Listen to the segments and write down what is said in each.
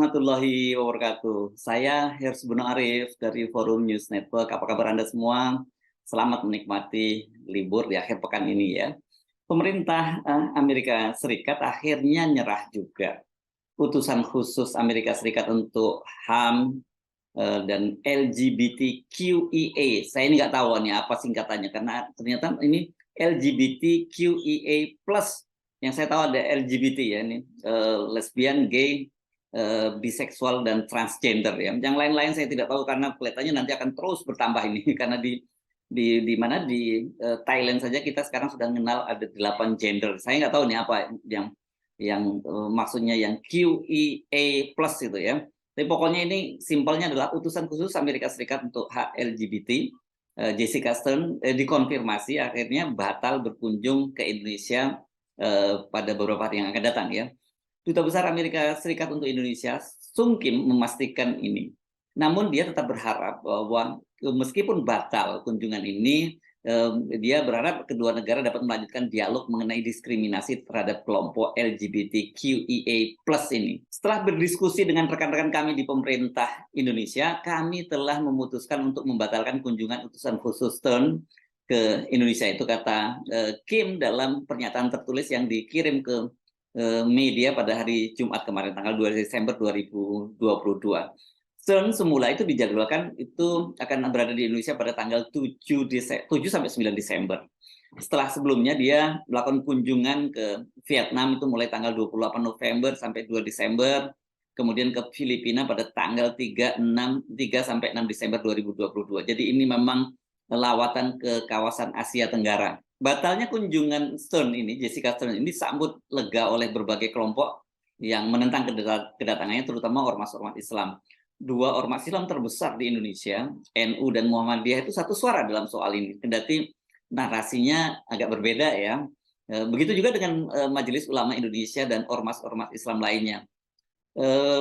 warahmatullahi wabarakatuh. Saya Hersbuno Arif dari Forum News Network. Apa kabar Anda semua? Selamat menikmati libur di akhir pekan ini ya. Pemerintah Amerika Serikat akhirnya nyerah juga. Utusan khusus Amerika Serikat untuk HAM dan LGBTQIA. Saya ini nggak tahu nih apa singkatannya karena ternyata ini LGBTQIA plus. Yang saya tahu ada LGBT ya, ini lesbian, gay, biseksual dan transgender ya. Yang lain-lain saya tidak tahu karena kelihatannya nanti akan terus bertambah ini karena di mana di Thailand saja kita sekarang sudah mengenal ada 8 gender. Saya nggak tahu nih apa yang maksudnya yang QEA plus itu ya. Tapi pokoknya ini simpelnya adalah utusan khusus Amerika Serikat untuk hak LGBT, Jessica Stern dikonfirmasi akhirnya batal berkunjung ke Indonesia pada beberapa hari yang akan datang ya. Duta Besar Amerika Serikat untuk Indonesia, Sung Kim, memastikan ini. Namun dia tetap berharap bahwa meskipun batal kunjungan ini, dia berharap kedua negara dapat melanjutkan dialog mengenai diskriminasi terhadap kelompok LGBTQIA+ ini. Setelah berdiskusi dengan rekan-rekan kami di pemerintah Indonesia, kami telah memutuskan untuk membatalkan kunjungan utusan khusus Stern ke Indonesia, itu kata Kim dalam pernyataan tertulis yang dikirim ke media pada hari Jumat kemarin tanggal 2 Desember 2022. Stern semula itu dijadwalkan itu akan berada di Indonesia pada tanggal 7 sampai 9 Desember. Setelah sebelumnya dia melakukan kunjungan ke Vietnam itu mulai tanggal 28 November sampai 2 Desember, kemudian ke Filipina pada tanggal 3 sampai 6 Desember 2022. Jadi ini memang lawatan ke kawasan Asia Tenggara. Batalnya kunjungan Stern ini, Jessica Stern ini disambut lega oleh berbagai kelompok yang menentang kedatangannya, terutama ormas-ormas Islam. Dua ormas Islam terbesar di Indonesia, NU dan Muhammadiyah, itu satu suara dalam soal ini. Kendati narasinya agak berbeda ya. Begitu juga dengan Majelis Ulama Indonesia dan ormas-ormas Islam lainnya.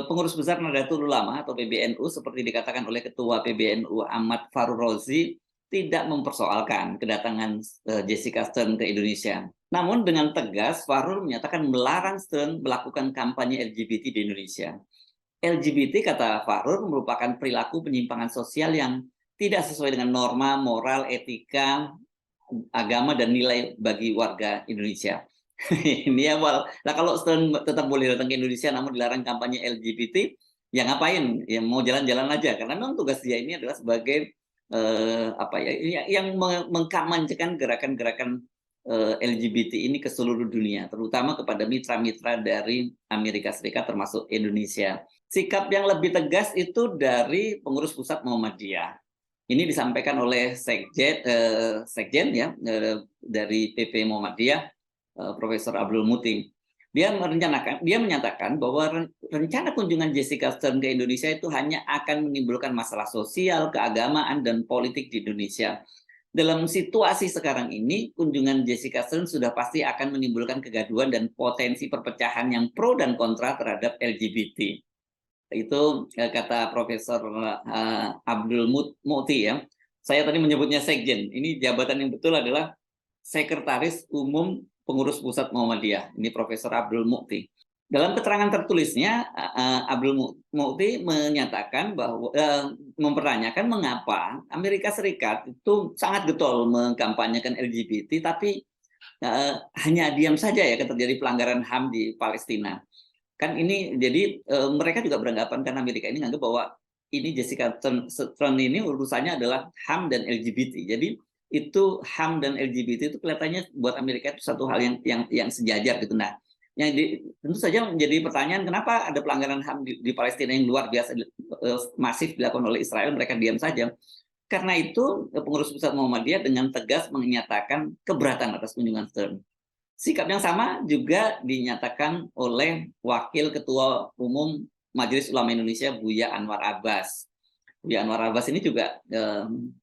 Pengurus Besar Nahdlatul Ulama atau PBNU seperti dikatakan oleh Ketua PBNU Ahmad Faruk Rozi tidak mempersoalkan kedatangan Jessica Stern ke Indonesia. Namun dengan tegas Faruk menyatakan melarang Stern melakukan kampanye LGBT di Indonesia. LGBT, kata Faruk, merupakan perilaku penyimpangan sosial yang tidak sesuai dengan norma, moral, etika, agama, dan nilai bagi warga Indonesia. Ini awal. Nah kalau Stern tetap boleh datang ke Indonesia namun dilarang kampanye LGBT, ya ngapain? Ya mau jalan-jalan aja. Karena memang tugas dia ini adalah sebagai yang mengkampanyekan gerakan-gerakan LGBT ini ke seluruh dunia, terutama kepada mitra-mitra dari Amerika Serikat termasuk Indonesia. Sikap yang lebih tegas itu dari pengurus pusat Muhammadiyah. Ini disampaikan oleh Sekjen ya dari PP Muhammadiyah, Profesor Abdul Muti. Dia menyatakan bahwa rencana kunjungan Jessica Stern ke Indonesia itu hanya akan menimbulkan masalah sosial, keagamaan, dan politik di Indonesia. Dalam situasi sekarang ini, kunjungan Jessica Stern sudah pasti akan menimbulkan kegaduhan dan potensi perpecahan yang pro dan kontra terhadap LGBT. Itu kata Profesor Abdul Muti ya. Saya tadi menyebutnya Sekjen. Ini jabatan yang betul adalah Sekretaris Umum Pengurus Pusat Muhammadiyah, ini Profesor Abdul Muti. Dalam keterangan tertulisnya, Abdul Muti menyatakan bahwa mempertanyakan mengapa Amerika Serikat itu sangat getol mengkampanyekan LGBT, tapi hanya diam saja ya ketika terjadi pelanggaran HAM di Palestina. Kan ini jadi mereka juga beranggapan karena Amerika ini menganggap bahwa ini Jessica Stern ini urusannya adalah HAM dan LGBT. Jadi itu HAM dan LGBT itu kelihatannya buat Amerika itu satu hal yang sejajar gitu. Nah, tentu saja menjadi pertanyaan kenapa ada pelanggaran HAM di Palestina yang luar biasa masif dilakukan oleh Israel, mereka diam saja. Karena itu pengurus pusat Muhammadiyah dengan tegas menyatakan keberatan atas kunjungan Stern. Sikap yang sama juga dinyatakan oleh Wakil Ketua Umum Majelis Ulama Indonesia Buya Anwar Abbas. Buya Anwar Abbas ini juga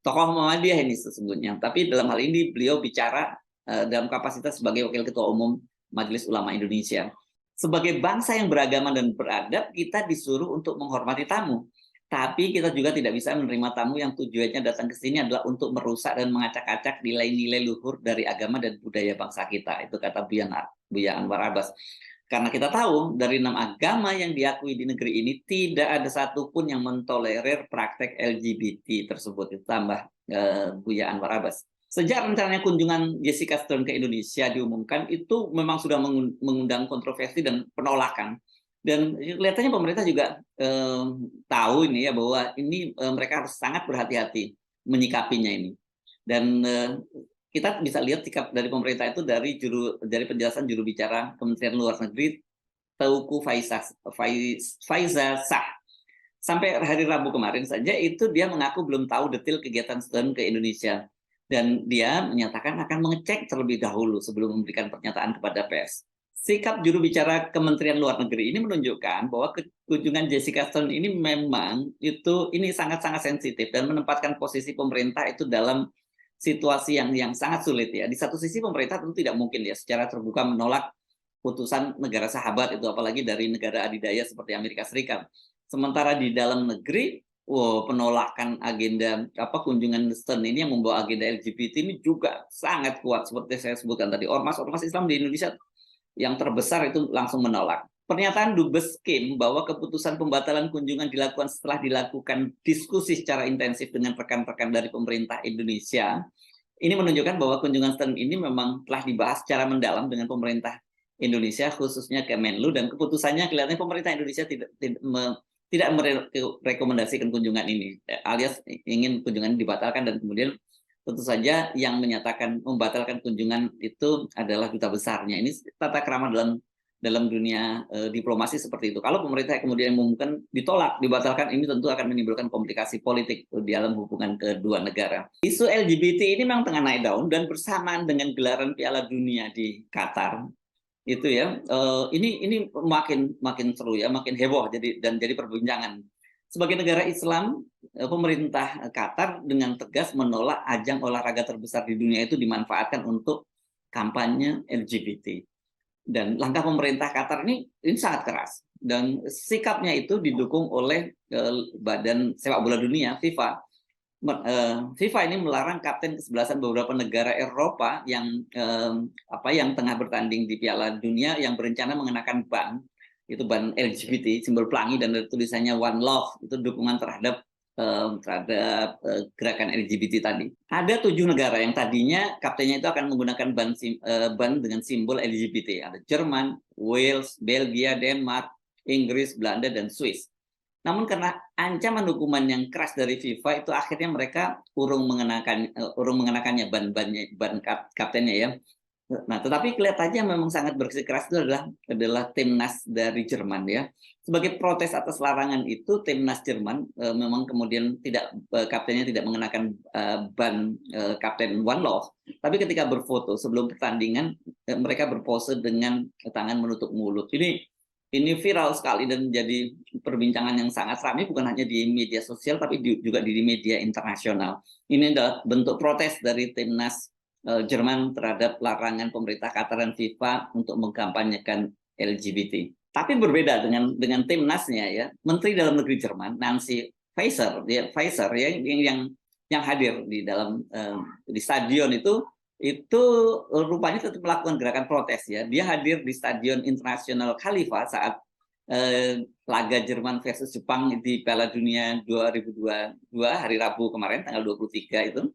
tokoh Muhammadiyah ini sesungguhnya. Tapi dalam hal ini beliau bicara dalam kapasitas sebagai Wakil Ketua Umum Majelis Ulama Indonesia. Sebagai bangsa yang beragama dan beradab, kita disuruh untuk menghormati tamu. Tapi kita juga tidak bisa menerima tamu yang tujuannya datang ke sini adalah untuk merusak dan mengacak-acak nilai-nilai luhur dari agama dan budaya bangsa kita. Itu kata Buya Anwar Abbas. Karena kita tahu dari 6 agama yang diakui di negeri ini tidak ada satupun yang mentolerir praktek LGBT tersebut. Itu tambah Buya Anwar Abbas. Sejak rencananya kunjungan Jessica Stone ke Indonesia diumumkan, itu memang sudah mengundang kontroversi dan penolakan. Dan kelihatannya pemerintah juga tahu ini ya, bahwa ini mereka harus sangat berhati-hati menyikapinya ini. Dan kita bisa lihat sikap dari pemerintah itu dari penjelasan juru bicara Kementerian Luar Negeri Teuku Faiza Shah. Sampai hari Rabu kemarin saja itu dia mengaku belum tahu detail kegiatan Stone ke Indonesia. Dan dia menyatakan akan mengecek terlebih dahulu sebelum memberikan pernyataan kepada pers. Sikap juru bicara Kementerian Luar Negeri ini menunjukkan bahwa kunjungan Jessica Stone ini memang ini sangat-sangat sensitif dan menempatkan posisi pemerintah itu dalam situasi yang sangat sulit ya. Di satu sisi pemerintah tentu tidak mungkin ya secara terbuka menolak putusan negara sahabat itu, apalagi dari negara adidaya seperti Amerika Serikat. Sementara di dalam negeri, penolakan agenda kunjungan Stone ini yang membawa agenda LGBT ini juga sangat kuat, seperti saya sebutkan tadi. Ormas-ormas Islam di Indonesia yang terbesar itu langsung menolak. Pernyataan Dubes Kim bahwa keputusan pembatalan kunjungan dilakukan setelah dilakukan diskusi secara intensif dengan rekan-rekan dari pemerintah Indonesia, ini menunjukkan bahwa kunjungan Stone ini memang telah dibahas secara mendalam dengan pemerintah Indonesia, khususnya Kemenlu, dan keputusannya kelihatannya pemerintah Indonesia tidak merekomendasikan kunjungan ini, alias ingin kunjungan dibatalkan, dan kemudian tentu saja yang menyatakan membatalkan kunjungan itu adalah duta besarnya. Ini tata krama dalam dunia diplomasi seperti itu. Kalau pemerintah kemudian mengumumkan ditolak, dibatalkan, ini tentu akan menimbulkan komplikasi politik di dalam hubungan kedua negara. Isu LGBT ini memang tengah naik daun, dan bersamaan dengan gelaran Piala Dunia di Qatar, itu ya, ini makin seru ya, makin heboh jadi perbincangan. Sebagai negara Islam, pemerintah Qatar dengan tegas menolak ajang olahraga terbesar di dunia itu dimanfaatkan untuk kampanye LGBT. Dan langkah pemerintah Qatar ini sangat keras, dan sikapnya itu didukung oleh Badan Sepak Bola Dunia FIFA. FIFA ini melarang kapten kesebelasan beberapa negara Eropa yang tengah bertanding di Piala Dunia yang berencana mengenakan ban LGBT, simbol pelangi, dan tulisannya One Love, itu dukungan terhadap gerakan LGBT tadi. Ada 7 negara yang tadinya kaptennya itu akan menggunakan ban dengan simbol LGBT. Ada Jerman, Wales, Belgia, Denmark, Inggris, Belanda, dan Swiss. Namun karena ancaman hukuman yang keras dari FIFA, itu akhirnya mereka urung mengenakannya ban kaptennya ya. Nah, tetapi kelihatannya memang sangat bersikeras itu adalah timnas dari Jerman ya. Sebagai protes atas larangan itu, timnas Jerman memang kemudian kaptennya tidak mengenakan ban kapten One Love, tapi ketika berfoto sebelum pertandingan mereka berpose dengan tangan menutup mulut. Ini viral sekali dan menjadi perbincangan yang sangat ramai, bukan hanya di media sosial tapi juga di media internasional. Ini adalah bentuk protes dari timnas Jerman terhadap larangan pemerintah Qatar dan FIFA untuk mengkampanyekan LGBT. Tapi berbeda dengan timnasnya ya, Menteri Dalam Negeri Jerman Nancy Faeser yang hadir di stadion itu rupanya tetap melakukan gerakan protes ya. Dia hadir di Stadion Internasional Khalifa saat laga Jerman versus Jepang di Piala Dunia 2022 hari Rabu kemarin tanggal 23 itu.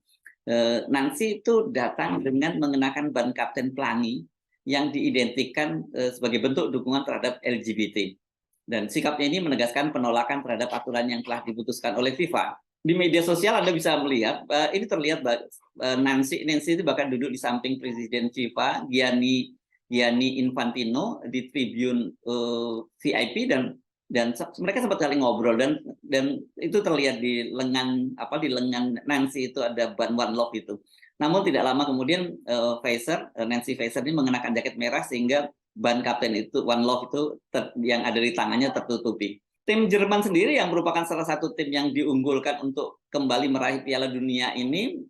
Nancy itu datang dengan mengenakan ban kapten pelangi yang diidentikan sebagai bentuk dukungan terhadap LGBT. Dan sikapnya ini menegaskan penolakan terhadap aturan yang telah diputuskan oleh FIFA. Di media sosial Anda bisa melihat, ini terlihat Nancy itu bahkan duduk di samping Presiden FIFA Gianni Infantino di tribun VIP, dan mereka sempat saling ngobrol, dan itu terlihat di lengan Nancy itu ada ban One Love itu. Namun tidak lama kemudian Nancy Faeser ini mengenakan jaket merah sehingga ban kapten itu One Love itu yang ada di tangannya tertutupi. Tim Jerman sendiri yang merupakan salah satu tim yang diunggulkan untuk kembali meraih Piala Dunia ini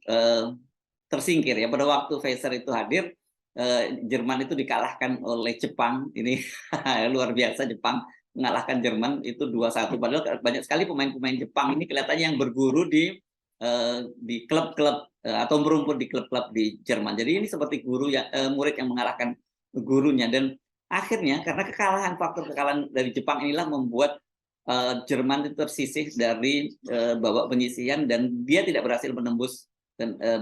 tersingkir ya. Pada waktu Faeser itu hadir, Jerman itu dikalahkan oleh Jepang. Ini luar biasa, Jepang mengalahkan Jerman itu 2-1. Padahal banyak sekali pemain-pemain Jepang ini kelihatannya yang berguru di klub-klub atau merumput di klub-klub di Jerman. Jadi ini seperti murid yang mengalahkan gurunya. Dan Akhirnya karena faktor kekalahan dari Jepang inilah membuat Jerman itu tersisih dari babak penyisihan dan dia tidak berhasil menembus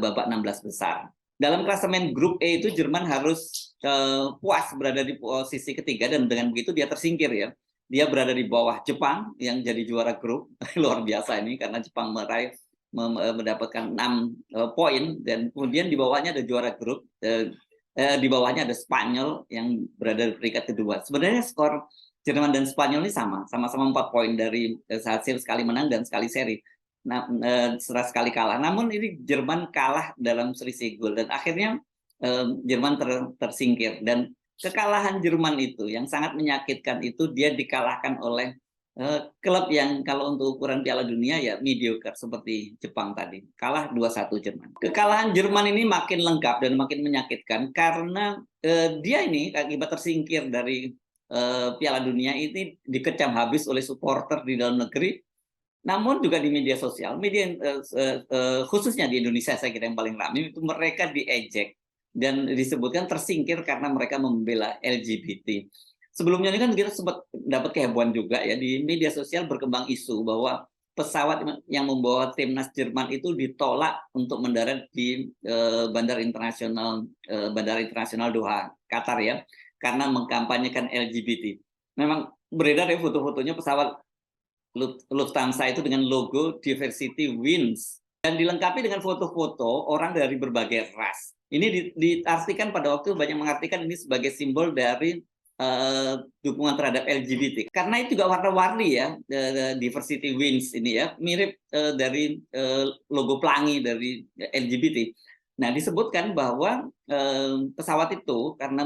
babak 16 besar. Dalam klasemen grup E itu Jerman harus puas berada di posisi ketiga dan dengan begitu dia tersingkir ya. Dia berada di bawah Jepang yang jadi juara grup. Luar biasa ini karena Jepang mendapatkan 6 poin dan kemudian di bawahnya ada juara grup. Di bawahnya ada Spanyol yang berada di peringkat kedua. Sebenarnya skor Jerman dan Spanyol ini sama-sama 4 poin dari hasil sekali menang dan sekali seri. Nah, setelah sekali kalah. Namun ini Jerman kalah dalam selisih gol dan akhirnya Jerman tersingkir dan kekalahan Jerman itu yang sangat menyakitkan itu dia dikalahkan oleh klub yang kalau untuk ukuran Piala Dunia ya mediocre seperti Jepang tadi. Kalah 2-1 Jerman. Kekalahan Jerman ini makin lengkap dan makin menyakitkan karena dia ini akibat tersingkir dari Piala Dunia ini dikecam habis oleh supporter di dalam negeri, namun juga di media sosial, khususnya di Indonesia saya kira yang paling ramai itu mereka diejek dan disebutkan tersingkir karena mereka membela LGBT. Sebelumnya ini kan kita sempat dapat kehebohan juga ya di media sosial berkembang isu bahwa pesawat yang membawa timnas Jerman itu ditolak untuk mendarat di Bandara Internasional Doha, Qatar ya, karena mengkampanyekan LGBT. Memang beredar ya foto-fotonya pesawat Lufthansa itu dengan logo Diversity Wins dan dilengkapi dengan foto-foto orang dari berbagai ras. Ini diartikan pada waktu banyak mengartikan ini sebagai simbol dari dukungan terhadap LGBT. Karena itu juga warna-warni ya, Diversity Wins ini ya, mirip dari logo pelangi dari LGBT. Nah, disebutkan bahwa pesawat itu karena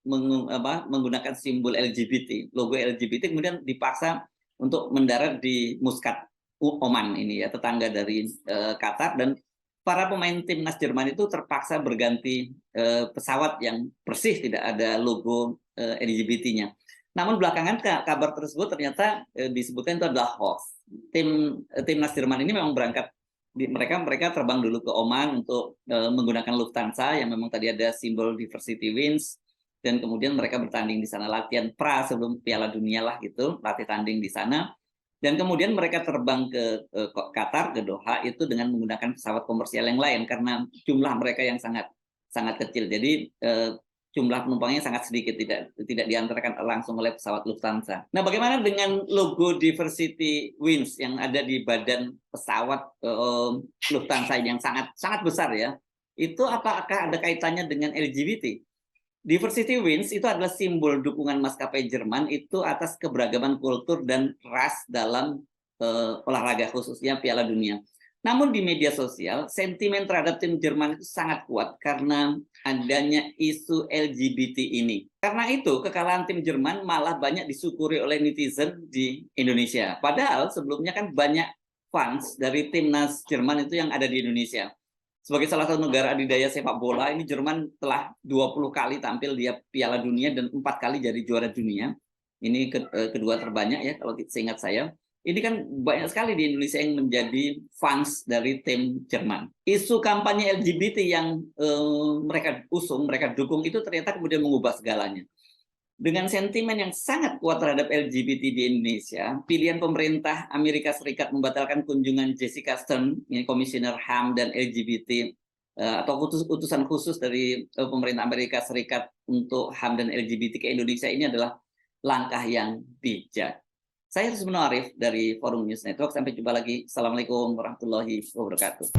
menggunakan simbol LGBT, logo LGBT, kemudian dipaksa untuk mendarat di Muscat, Oman ini ya, tetangga dari Qatar, dan para pemain timnas Jerman itu terpaksa berganti pesawat yang bersih tidak ada logo LGBT-nya. Namun belakangan kabar tersebut ternyata disebutkan itu adalah hoax. Timnas Jerman ini memang berangkat mereka terbang dulu ke Oman untuk menggunakan Lufthansa yang memang tadi ada simbol Diversity Wins, dan kemudian mereka bertanding di sana, latihan sebelum Piala Dunia lah gitu, latih tanding di sana. Dan kemudian mereka terbang ke Qatar, ke Doha itu dengan menggunakan pesawat komersial yang lain karena jumlah mereka yang sangat kecil. Jadi jumlah penumpangnya sangat sedikit, tidak diantarkan langsung oleh pesawat Lufthansa. Nah, bagaimana dengan logo Diversity Wins yang ada di badan pesawat Lufthansa yang sangat besar ya? Itu apakah ada kaitannya dengan LGBT? Diversity Wins itu adalah simbol dukungan maskapai Jerman itu atas keberagaman kultur dan ras dalam olahraga khususnya Piala Dunia. Namun di media sosial, sentimen terhadap tim Jerman itu sangat kuat karena adanya isu LGBT ini. Karena itu, kekalahan tim Jerman malah banyak disyukuri oleh netizen di Indonesia. Padahal sebelumnya kan banyak fans dari timnas Jerman itu yang ada di Indonesia. Sebagai salah satu negara adidaya sepak bola, ini Jerman telah 20 kali tampil di Piala Dunia dan 4 kali jadi juara dunia. Ini kedua terbanyak ya kalau seingat saya. Ini kan banyak sekali di Indonesia yang menjadi fans dari tim Jerman. Isu kampanye LGBT yang mereka usung, mereka dukung itu ternyata kemudian mengubah segalanya. Dengan sentimen yang sangat kuat terhadap LGBT di Indonesia, pilihan pemerintah Amerika Serikat membatalkan kunjungan Jessica Stern, Komisioner HAM dan LGBT, atau utusan khusus dari pemerintah Amerika Serikat untuk HAM dan LGBT ke Indonesia ini adalah langkah yang bijak. Saya Rusmino Arif dari Forum News Network. Sampai jumpa lagi. Assalamualaikum warahmatullahi wabarakatuh.